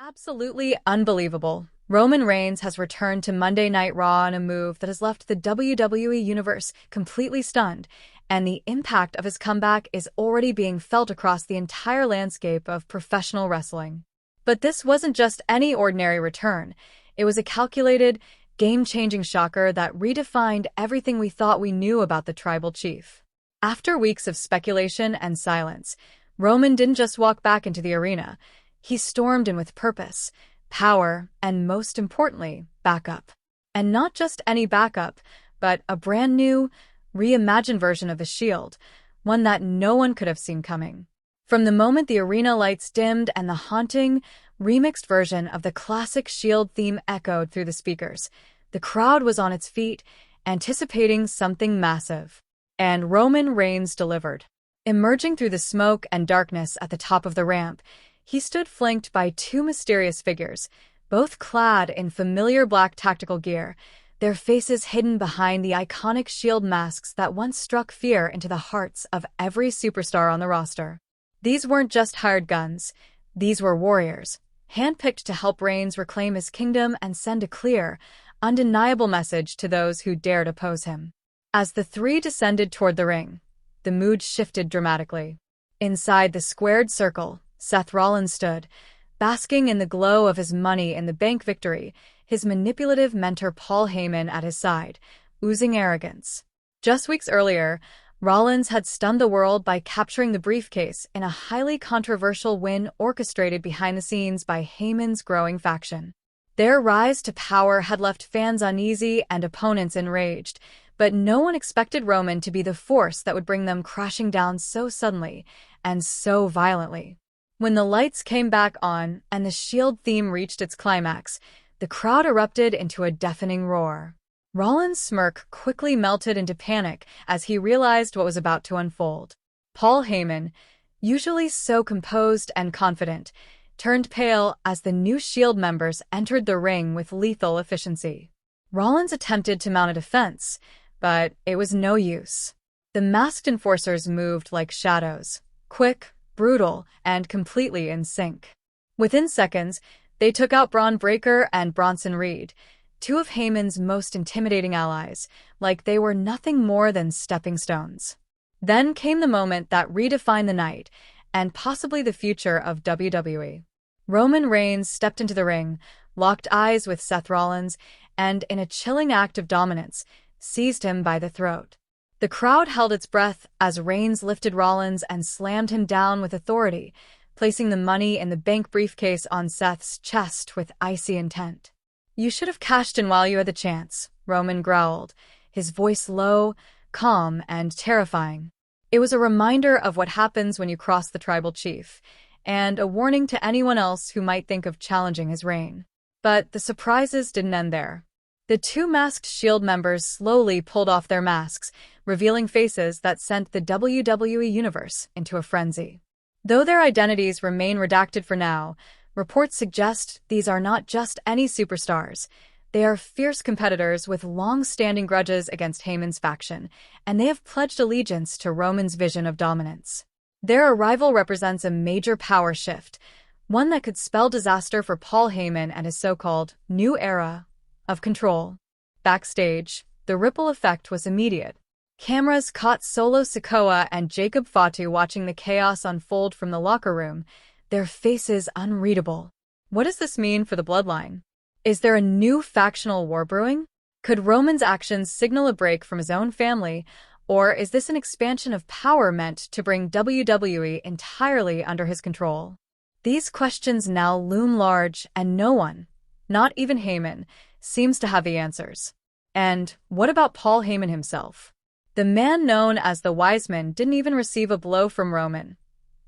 Absolutely unbelievable. Roman Reigns has returned to Monday Night Raw in a move that has left the WWE Universe completely stunned, and the impact of his comeback is already being felt across the entire landscape of professional wrestling. But this wasn't just any ordinary return. It was a calculated, game-changing shocker that redefined everything we thought we knew about the Tribal Chief. After weeks of speculation and silence, Roman didn't just walk back into the arena. He stormed in with purpose, power, and most importantly, backup. And not just any backup, but a brand new, reimagined version of the Shield, one that no one could have seen coming. From the moment the arena lights dimmed and the haunting, remixed version of the classic Shield theme echoed through the speakers, the crowd was on its feet, anticipating something massive. And Roman Reigns delivered. Emerging through the smoke and darkness at the top of the ramp, he stood flanked by two mysterious figures, both clad in familiar black tactical gear, their faces hidden behind the iconic Shield masks that once struck fear into the hearts of every superstar on the roster. These weren't just hired guns. These were warriors, handpicked to help Reigns reclaim his kingdom and send a clear, undeniable message to those who dared oppose him. As the three descended toward the ring, the mood shifted dramatically. Inside the squared circle, Seth Rollins stood, basking in the glow of his money-in-the-bank victory, his manipulative mentor Paul Heyman at his side, oozing arrogance. Just weeks earlier, Rollins had stunned the world by capturing the briefcase in a highly controversial win orchestrated behind the scenes by Heyman's growing faction. Their rise to power had left fans uneasy and opponents enraged, but no one expected Roman to be the force that would bring them crashing down so suddenly and so violently. When the lights came back on and the Shield theme reached its climax, the crowd erupted into a deafening roar. Rollins' smirk quickly melted into panic as he realized what was about to unfold. Paul Heyman, usually so composed and confident, turned pale as the new Shield members entered the ring with lethal efficiency. Rollins attempted to mount a defense, but it was no use. The masked enforcers moved like shadows, quick, brutal, and completely in sync. Within seconds, they took out Braun Breaker and Bronson Reed, two of Heyman's most intimidating allies, like they were nothing more than stepping stones. Then came the moment that redefined the night, and possibly the future of WWE. Roman Reigns stepped into the ring, locked eyes with Seth Rollins, and in a chilling act of dominance, seized him by the throat. The crowd held its breath as Reigns lifted Rollins and slammed him down with authority, placing the money-in-the-bank briefcase on Seth's chest with icy intent. "You should have cashed in while you had the chance," Roman growled, his voice low, calm, and terrifying. It was a reminder of what happens when you cross the Tribal Chief, and a warning to anyone else who might think of challenging his reign. But the surprises didn't end there. The two masked Shield members slowly pulled off their masks, revealing faces that sent the WWE Universe into a frenzy. Though their identities remain redacted for now, reports suggest these are not just any superstars. They are fierce competitors with long-standing grudges against Heyman's faction, and they have pledged allegiance to Roman's vision of dominance. Their arrival represents a major power shift, one that could spell disaster for Paul Heyman and his so-called new era of control. Backstage, the ripple effect was immediate. Cameras caught Solo Sikoa and Jacob Fatu watching the chaos unfold from the locker room, their faces unreadable. What does this mean for the bloodline? Is there a new factional war brewing? Could Roman's actions signal a break from his own family, or is this an expansion of power meant to bring WWE entirely under his control? These questions now loom large, and no one, not even Heyman, seems to have the answers. And what about Paul Heyman himself? The man known as the Wise Man didn't even receive a blow from Roman.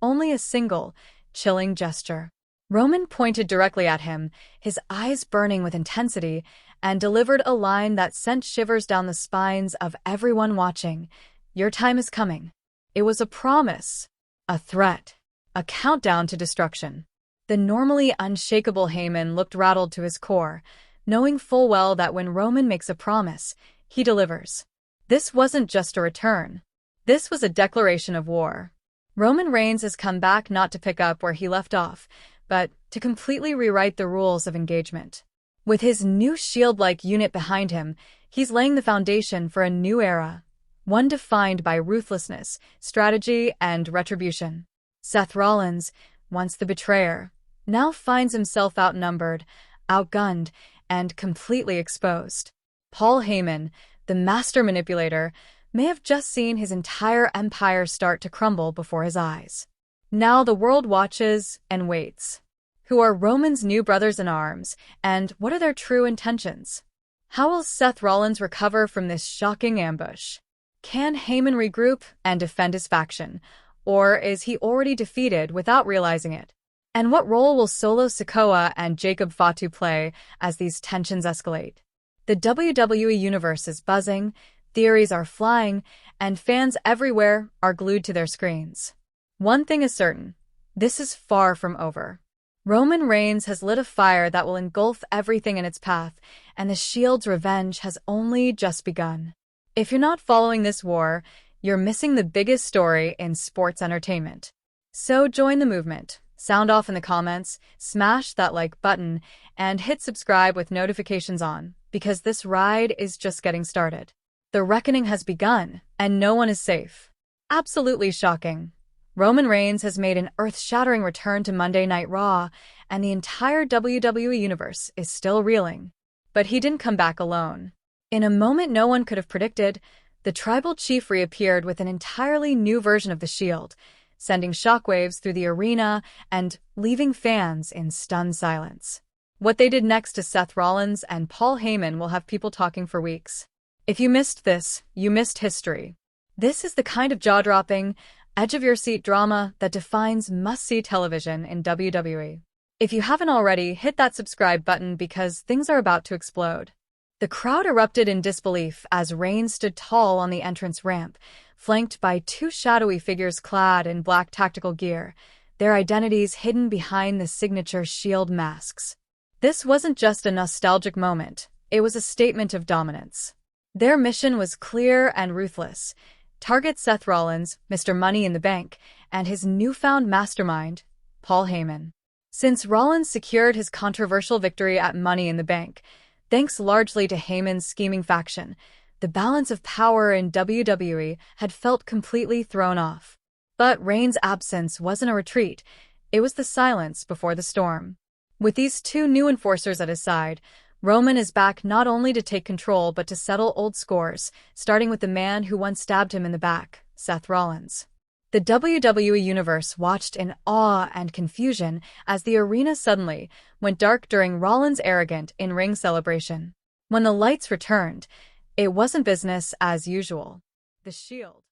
Only a single, chilling gesture. Roman pointed directly at him, his eyes burning with intensity, and delivered a line that sent shivers down the spines of everyone watching. "Your time is coming." It was a promise, a threat, a countdown to destruction. The normally unshakable Heyman looked rattled to his core, knowing full well that when Roman makes a promise, he delivers. This wasn't just a return. This was a declaration of war. Roman Reigns has come back not to pick up where he left off, but to completely rewrite the rules of engagement. With his new Shield-like unit behind him, he's laying the foundation for a new era, one defined by ruthlessness, strategy, and retribution. Seth Rollins, once the betrayer, now finds himself outnumbered, outgunned, and completely exposed. Paul Heyman, the master manipulator, may have just seen his entire empire start to crumble before his eyes. Now the world watches and waits. Who are Roman's new brothers-in-arms, and what are their true intentions? How will Seth Rollins recover from this shocking ambush? Can Heyman regroup and defend his faction, or is he already defeated without realizing it? And what role will Solo Sikoa and Jacob Fatu play as these tensions escalate? The WWE Universe is buzzing, theories are flying, and fans everywhere are glued to their screens. One thing is certain, this is far from over. Roman Reigns has lit a fire that will engulf everything in its path, and the Shield's revenge has only just begun. If you're not following this war, you're missing the biggest story in sports entertainment. So join the movement, sound off in the comments, smash that like button, and hit subscribe with notifications on, because this ride is just getting started. The reckoning has begun, and no one is safe. Absolutely shocking. Roman Reigns has made an earth-shattering return to Monday Night Raw, and the entire WWE Universe is still reeling. But he didn't come back alone. In a moment no one could have predicted, the tribal chief reappeared with an entirely new version of the Shield, sending shockwaves through the arena and leaving fans in stunned silence. What they did next to Seth Rollins and Paul Heyman will have people talking for weeks. If you missed this, you missed history. This is the kind of jaw-dropping, edge-of-your-seat drama that defines must-see television in WWE. If you haven't already, hit that subscribe button because things are about to explode. The crowd erupted in disbelief as Reigns stood tall on the entrance ramp, flanked by two shadowy figures clad in black tactical gear, their identities hidden behind the signature Shield masks. This wasn't just a nostalgic moment, it was a statement of dominance. Their mission was clear and ruthless: target Seth Rollins, Mr. Money in the Bank, and his newfound mastermind, Paul Heyman. Since Rollins secured his controversial victory at Money in the Bank, thanks largely to Heyman's scheming faction, the balance of power in WWE had felt completely thrown off. But Reigns' absence wasn't a retreat, it was the silence before the storm. With these two new enforcers at his side, Roman is back not only to take control but to settle old scores, starting with the man who once stabbed him in the back, Seth Rollins. The WWE Universe watched in awe and confusion as the arena suddenly went dark during Rollins' arrogant in-ring celebration. When the lights returned, it wasn't business as usual. The Shield